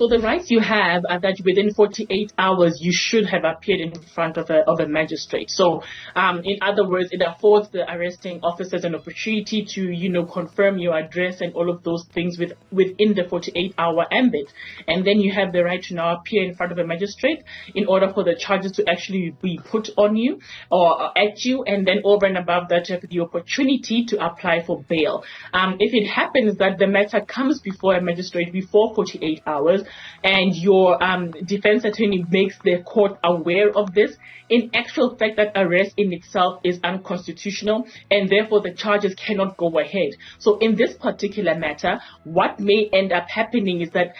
So the rights you have are that within 48 hours, you should have appeared in front of a magistrate. So, in other words, it affords the arresting officers an opportunity to, confirm your address and all of those things within the 48-hour ambit. And then you have the right to now appear in front of a magistrate in order for the charges to actually be put on you or at you. And then over and above that, you have the opportunity to apply for bail. If it happens that the matter comes before a magistrate before 48 hours, and your defense attorney makes the court aware of this, in actual fact, that arrest in itself is unconstitutional, and therefore the charges cannot go ahead. So in this particular matter, what may end up happening is that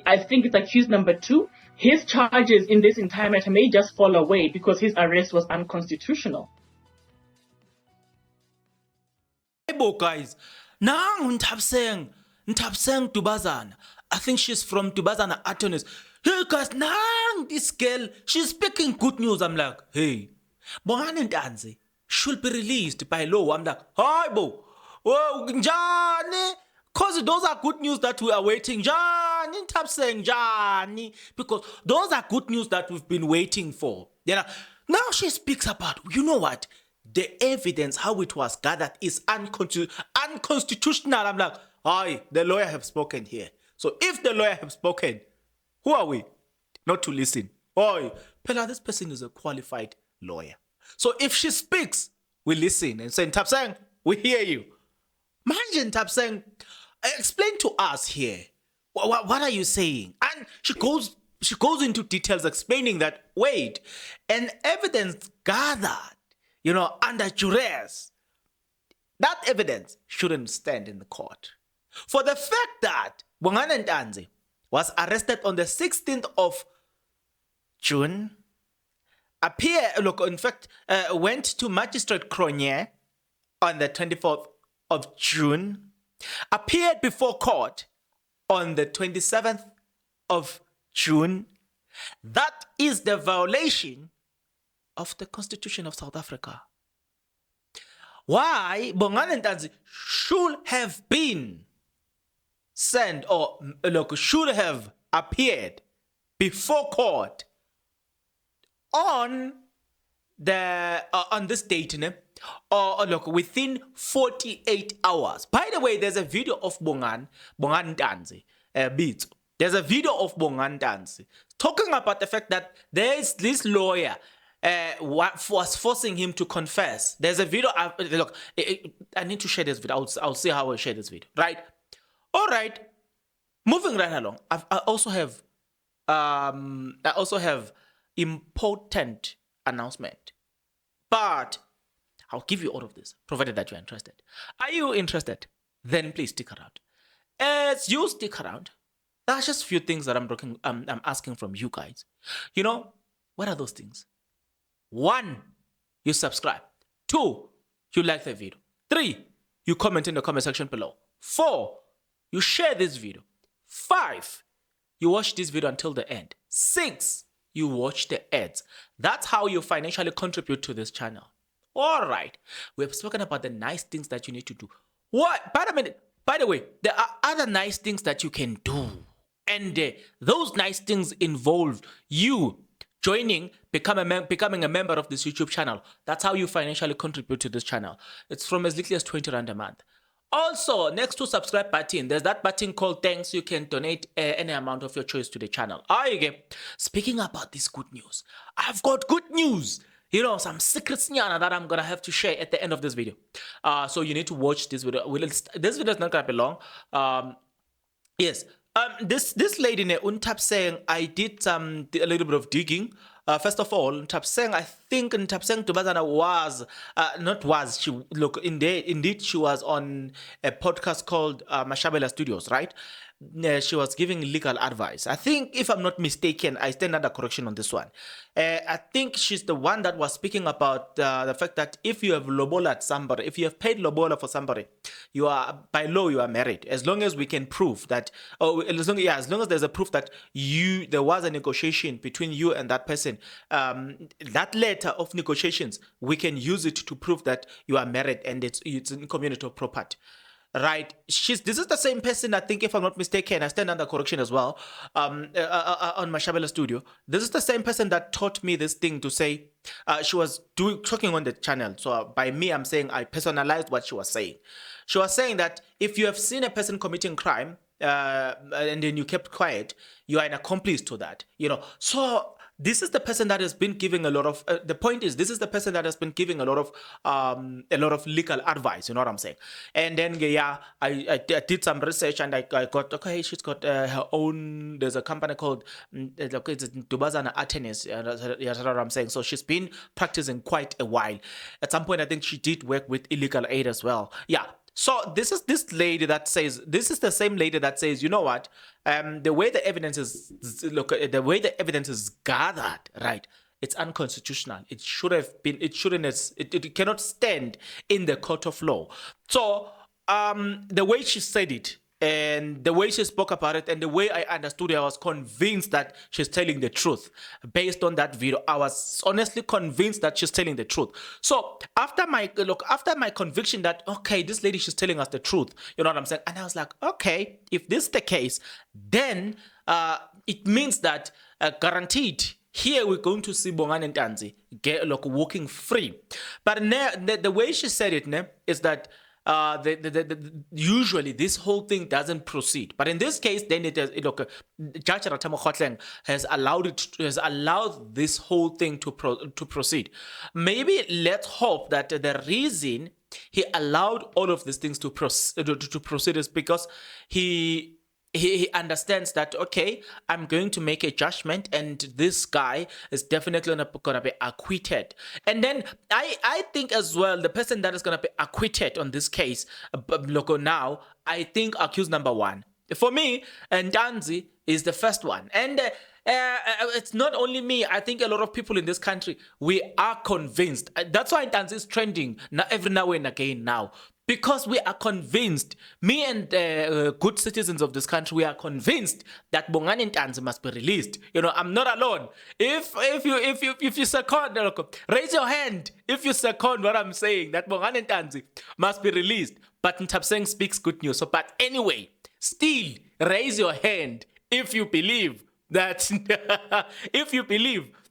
I think it's accused number 2, his charges in this entire matter may just fall away because his arrest was unconstitutional. Hey, guys, now Nthabseng Tubazana. I think she's from Tubazana Attorneys. Hey guys, now this girl, she's speaking good news. I'm like, hey, Bongani Ntanzi should be released by law. I'm like, hi, bo, oh, Njani, because those are good news that we are waiting. Njani, Nthabseng, Njani, because those are good news that we've been waiting for. Now she speaks about, you know what? The evidence, how it was gathered, is unconstitutional. I'm like, hi, the lawyer have spoken here. So if the lawyer have spoken, who are we not to listen? Oi, Pella, this person is a qualified lawyer. So if she speaks, we listen and say, Nthabseng, we hear you. Imagine Nthabseng, explain to us here. What are you saying? And she goes into details explaining that, wait, an evidence gathered, under duress, that evidence shouldn't stand in the court. For the fact that Bongani Ntanzi was arrested on the 16th of June, went to Magistrate Cronje on the 24th of June, appeared before court on the 27th of June. That is the violation of the Constitution of South Africa. Why Bongani Ntanzi should have been sent or should have appeared before court on this date, within 48 hours. By the way, there's a video of Bongani Ntanzi, there's a video of Bongani Ntanzi talking about the fact that there's this lawyer was forcing him to confess. There's a video. I need to share this video. I'll see how I share this video. Right. All right. Moving right along. I also have important announcement. But I'll give you all of this, provided that you're interested. Are you interested? Then please stick around. As you stick around, there's just a few things that I'm asking from you guys. What are those things? 1, you subscribe. 2, you like the video. 3, you comment in the comment section below. 4, you share this video. 5, you watch this video until the end. 6, you watch the ads. That's how you financially contribute to this channel. All right. We have spoken about the nice things that you need to do. What? By the way, there are other nice things that you can do. And those nice things involve you joining, becoming a member of this YouTube channel. That's how you financially contribute to this channel. It's from as little as 20 Rand a month. Also, next to subscribe button, there's that button called thanks. You can donate any amount of your choice to the channel. Speaking about this good news, I've got good news. Some secrets that I'm going to have to share at the end of this video. So you need to watch this video. This video is not going to be long. Yes. This lady, Nthabseng, I did a little bit of digging. First of all, Nthabseng, I think Nthabseng Tubazana indeed she was on a podcast called Mashabela Studios, right? She was giving legal advice. I think, if I'm not mistaken, I stand under correction on this one. I think she's the one that was speaking about the fact that if you have lobola somebody, if you have paid lobola for somebody, by law you are married. As long as we can prove that, as long as there's a proof that there was a negotiation between you and that person, that letter of negotiations, we can use it to prove that you are married and it's in community of property. right? This is the same person, I think, if I'm not mistaken, I stand under correction as well, on my Shabela studio. This is the same person that taught me this thing to say, she was talking on the channel. So by me, I'm saying I personalized what she was saying. She was saying that if you have seen a person committing crime, and then you kept quiet, you are an accomplice to that, So this is the person that has been giving a lot of. The point is, this is the person that has been giving a lot of legal advice. You know what I'm saying? And then I did some research and I got, okay, she's got her own. There's a company called it's Dubazana Atenis. That's what I'm saying. So she's been practicing quite a while. At some point, I think she did work with illegal aid as well. Yeah. So this is the same lady that says, you know what? The way the evidence is gathered, right? It's unconstitutional. It cannot stand in the court of law. So the way she said it, and the way she spoke about it, and the way I understood it, I was convinced that she's telling the truth. Based on that video, I was honestly convinced that she's telling the truth. So after my conviction that, okay, this lady, she's telling us the truth, you know what I'm saying? And I was like, okay, if this is the case, then it means that guaranteed, here we're going to see Bongani Ntanzi walking free. But the way she said it is that usually this whole thing doesn't proceed, but in this case, then Judge Ratamo Khotleng has allowed this whole thing to proceed. Maybe let's hope that the reason he allowed all of these things to proceed is because he understands that, okay, I'm going to make a judgment and this guy is definitely going to be acquitted. And then I think as well, the person that is going to be acquitted on this case, now, I think accused number one. For me, Ntanzi is the first one. And it's not only me. I think a lot of people in this country, we are convinced. That's why Ntanzi is trending every now and again now. Because we are convinced, me and good citizens of this country, we are convinced that Bongani Ntanzi must be released. I'm not alone. If you second, raise your hand if you second what I'm saying, that Bongani Ntanzi must be released. But Ntabseng speaks good news. So, but anyway, still raise your hand if you believe that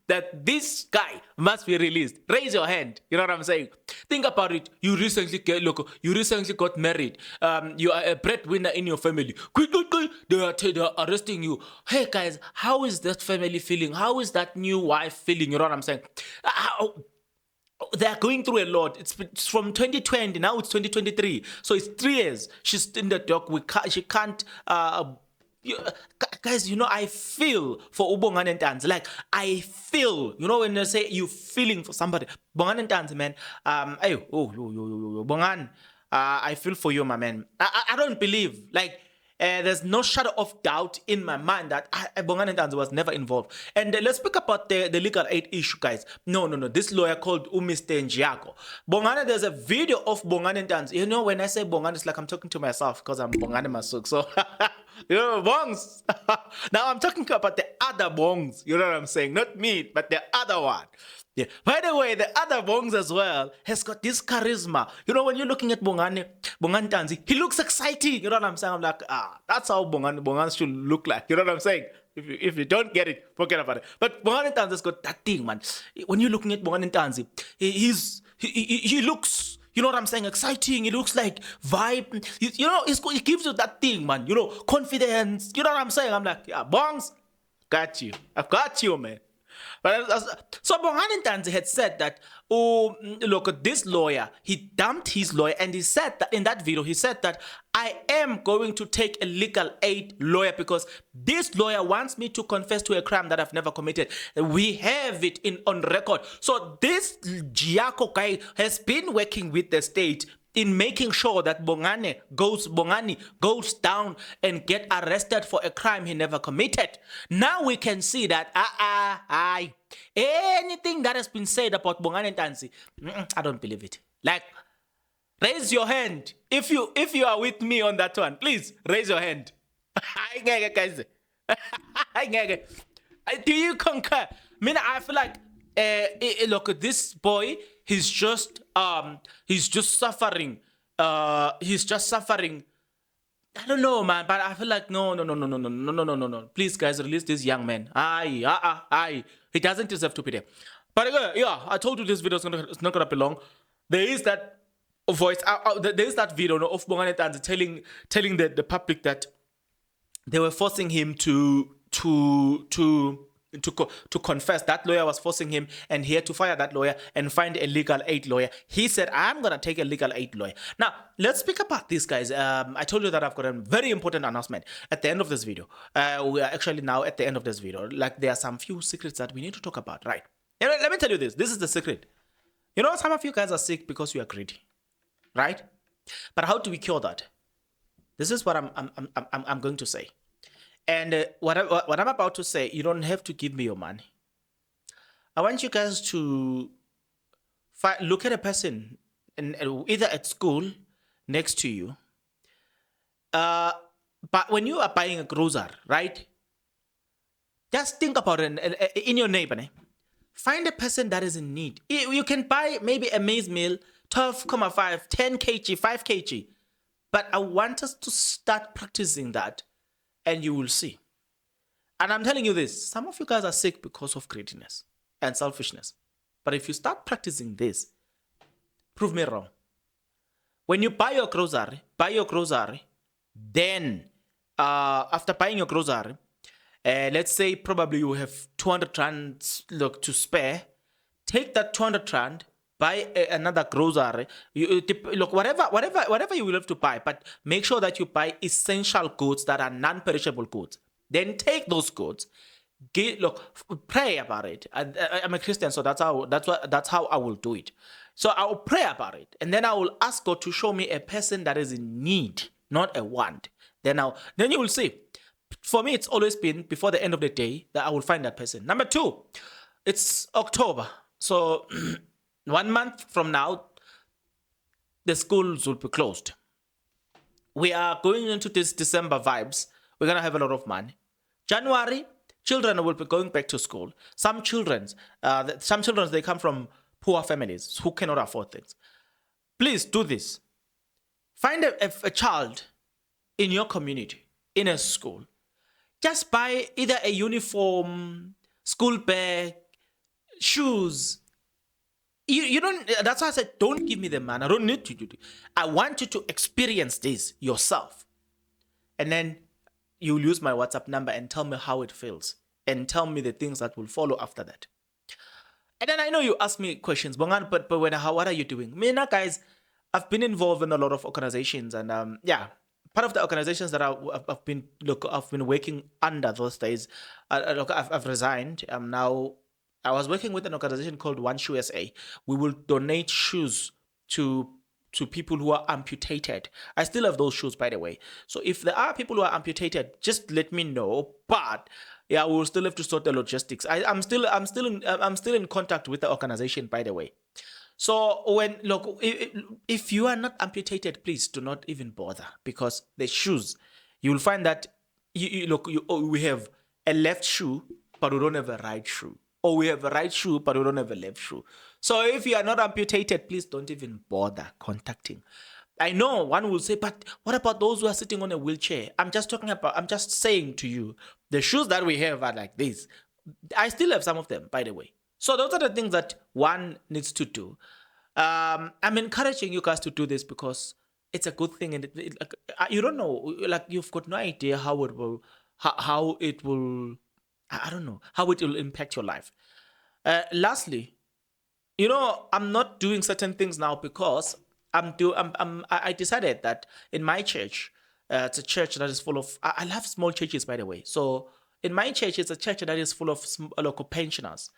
that this guy must be released. Raise your hand. You know what I'm saying? Think about it. You recently got married. You are a breadwinner in your family. They are arresting you. Hey guys, how is that family feeling? How is that new wife feeling? You know what I'm saying? They're going through a lot. It's from 2020, now it's 2023. So it's 3 years. She's in the dock. She can't guys, I feel for Bongani Ntanzi. Like, I feel, when you say you feeling for somebody. Bongani Ntanzi, man. Bongani, I feel for you, my man. I don't believe, there's no shadow of doubt in my mind that Bongani Ntanzi was never involved. And let's speak about the legal aid issue, guys. No. This lawyer called Mr. Njiako. Bongani, there's a video of Bongani Ntanzi. When I say Bongani, it's like I'm talking to myself because I'm Bongani Masuk. So, bongs. Now I'm talking about the other bongs. You know what I'm saying? Not me, but the other one. Yeah. By the way, the other bongs as well has got this charisma. When you're looking at Bongani Ntanzi, he looks exciting. You know what I'm saying? I'm like, that's how Bongani should look like. You know what I'm saying? If you don't get it, forget about it. But Bongani Ntanzi's got that thing, man. When you're looking at Bongani Ntanzi, he looks, you know what I'm saying, exciting. He looks like vibe. He gives you that thing, man. Confidence. You know what I'm saying? I'm like, yeah, bongs, got you. I've got you, man. But so Bongani Ntanzi had said that, look, this lawyer, he dumped his lawyer, and he said that in that video, he said that I am going to take a legal aid lawyer because this lawyer wants me to confess to a crime that I've never committed. We have it on record. So this Giaco guy has been working with the state in making sure that Bongani goes down and get arrested for a crime he never committed. Now we can see that anything that has been said about Bongani Ntanzi, I don't believe it. Like, raise your hand if you are with me on that one. Please raise your hand. Guys. Do you concur? I feel like look, this boy, he's just suffering. he's just suffering. I don't know, man, but I feel like no. Please, guys, release this young man. Aye. He doesn't deserve to be there. But yeah, I told you this video is not gonna be long. There is that voice. There is that video of Bongani Ntanzi telling the public that they were forcing him to confess. That lawyer was forcing him, and he had to fire that lawyer and find a legal aid lawyer. He said, I'm going to take a legal aid lawyer. Now, let's speak about this, guys. I told you that I've got a very important announcement at the end of this video. We are actually now at the end of this video. Like, there are some few secrets that we need to talk about, right? Let me tell you this. This is the secret. You know, some of you guys are sick because you are greedy, right? But how do we cure that? This is what I'm going to say. And what I'm about to say, you don't have to give me your money. I want you guys to look at a person, either at school, next to you. But when you are buying a grocer, right? Just think about it in your neighbor. Find a person that is in need. You can buy maybe a maize meal, 12.5, 10 kg, 5 kg. But I want us to start practicing that, and you will see. And I'm telling you this, some of you guys are sick because of greediness and selfishness. But if you start practicing this, prove me wrong. When you buy your grocery, then after buying your grocery, let's say probably you have 200 rand to spare. Take that 200 rand, buy another grocery. Whatever you will have to buy, but make sure that you buy essential goods that are non-perishable goods. Then take those goods, pray about it. I'm a Christian, so that's how I will do it. So I will pray about it, and then I will ask God to show me a person that is in need, not a want. Then you will see. For me, it's always been before the end of the day that I will find that person. Number 2, it's October, so 1 month from now, the schools will be closed. We are going into this December vibes. We're going to have a lot of money. January, children will be going back to school. Some children, they come from poor families who cannot afford things. Please do this. Find a child in your community, in a school. Just buy either a uniform, school bag, shoes. You don't. That's why I said, don't give me the money. I don't need to do it. I want you to experience this yourself, and then you'll use my WhatsApp number and tell me how it feels, and tell me the things that will follow after that. And then I know you ask me questions, Bongan, but what are you doing? Guys, I've been involved in a lot of organizations, and part of the organizations that I've been working under those days. I've resigned. Now. I was working with an organization called One Shoe SA. We will donate shoes to people who are amputated. I still have those shoes, by the way. So if there are people who are amputated, just let me know. But yeah, we will still have to sort the logistics. I'm still in contact with the organization, by the way. So if you are not amputated, please do not even bother, because the shoes, you will find that we have a left shoe, but we don't have a right shoe. Or we have a right shoe, but we don't have a left shoe. So if you are not amputated, please don't even bother contacting. I know one will say, but what about those who are sitting on a wheelchair? I'm just saying to you, the shoes that we have are like this. I still have some of them, by the way. So those are the things that one needs to do. I'm encouraging you guys to do this because it's a good thing. And you don't know, you've got no idea how it will impact your life. Lastly, I'm not doing certain things now because I decided that in my church, it's a church that is full of, I love small churches, by the way. So in my church, it's a church that is full of local pensioners.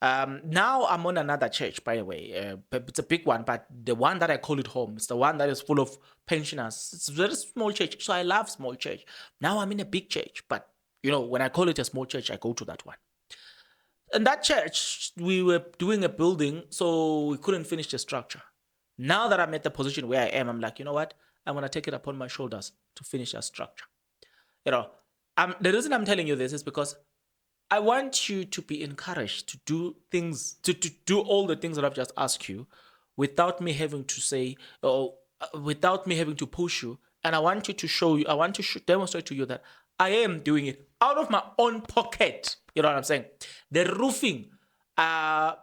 Now I'm on another church, by the way. It's a big one, but the one that I call it home, it's the one that is full of pensioners. It's a very small church, so I love small church. Now I'm in a big church, but when I call it a small church, I go to that one. In that church, we were doing a building, so we couldn't finish the structure. Now that I'm at the position where I am, I'm like, you know what? I'm going to take it upon my shoulders to finish that structure. The reason I'm telling you this is because I want you to be encouraged to do things, to do all the things that I've just asked you without me having to say, without me having to push you. And I want you to show you, I want to demonstrate to you that I am doing it out of my own pocket. You know what I'm saying? The roofing, I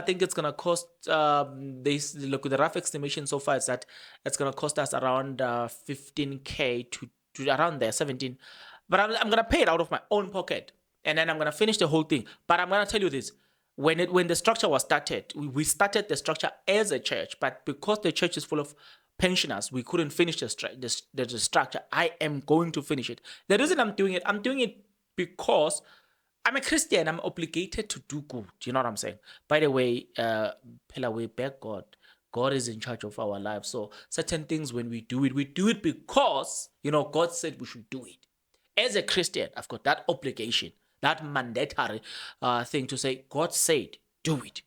think it's gonna cost. Look, the rough estimation so far is that it's gonna cost us around 15K to around there, 17. But I'm gonna pay it out of my own pocket, and then I'm gonna finish the whole thing. But I'm gonna tell you this: when the structure was started, we started the structure as a church, but because the church is full of pensioners, we couldn't finish the structure. I am going to finish it. The reason I'm doing it because I'm a Christian. I'm obligated to do good. You know what I'm saying? By the way, we beg God. God is in charge of our lives. So certain things, when we do it because, God said we should do it. As a Christian, I've got that obligation, that mandatory thing to say, God said, do it.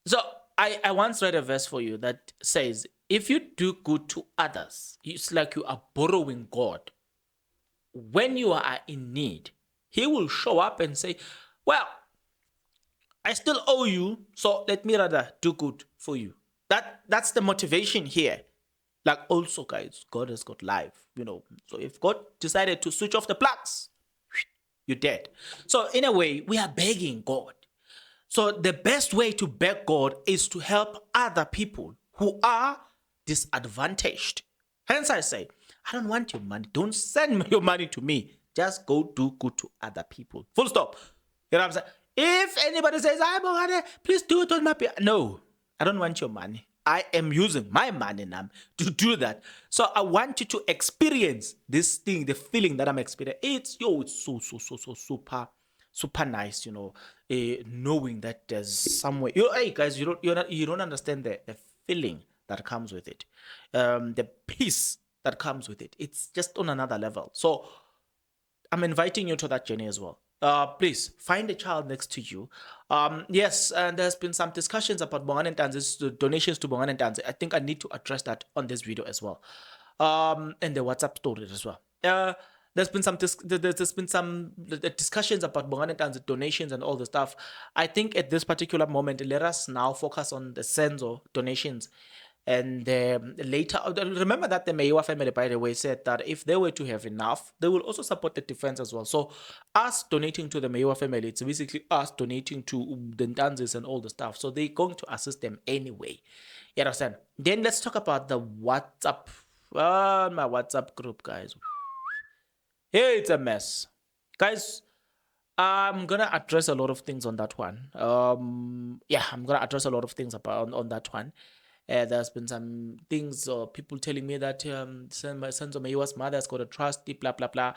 So I once read a verse for you that says, if you do good to others, it's like you are borrowing God. When you are in need, He will show up and say, well, I still owe you, so let me rather do good for you. That's the motivation here. Like, also, guys, God has got life, So if God decided to switch off the plugs, you're dead. So in a way, we are begging God. So the best way to beg God is to help other people who are disadvantaged. Hence I say, I don't want your money. Don't send your money to me. Just go do good to other people. Full stop. You know what I'm saying? If anybody says, I'm Bongani, please do it on my pay. No, I don't want your money. I am using my money now to do that. So I want you to experience this thing, the feeling that I'm experiencing. It's so super nice, knowing that there's somewhere. Hey guys, you don't understand the feeling that comes with it, the peace that comes with it. It's just on another level. So I'm inviting you to that journey as well. Please find a child next to you. Yes, and there's been some discussions about Bongani Ntanzi's donations to Bongani Ntanzi. I think I need to address that on this video as well, and the WhatsApp story as well. There's been some discussions about Bongani Ntanzi donations and all the stuff. I think at this particular moment, let us now focus on the Senzo donations. And later, remember that the Meiwa family, by the way, said that if they were to have enough, they will also support the defense as well. So us donating to the Meiwa family, it's basically us donating to the Ntanzis and all the stuff. So they're going to assist them anyway. You understand? Then let's talk about the WhatsApp. My WhatsApp group, guys. Hey, it's a mess. Guys, I'm going to address a lot of things on that one. I'm going to address a lot of things on that one. There's been some things, people telling me that Senzo Meiwa's mother has got a trustee, blah, blah, blah.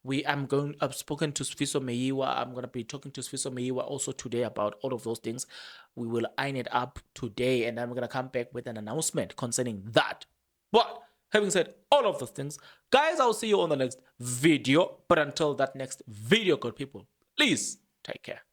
I've spoken to Sfiso Meiwa. I'm going to be talking to Sfiso Meiwa also today about all of those things. We will iron it up today, and I'm going to come back with an announcement concerning that. But having said all of those things, guys, I'll see you on the next video. But until that next video, good people, please take care.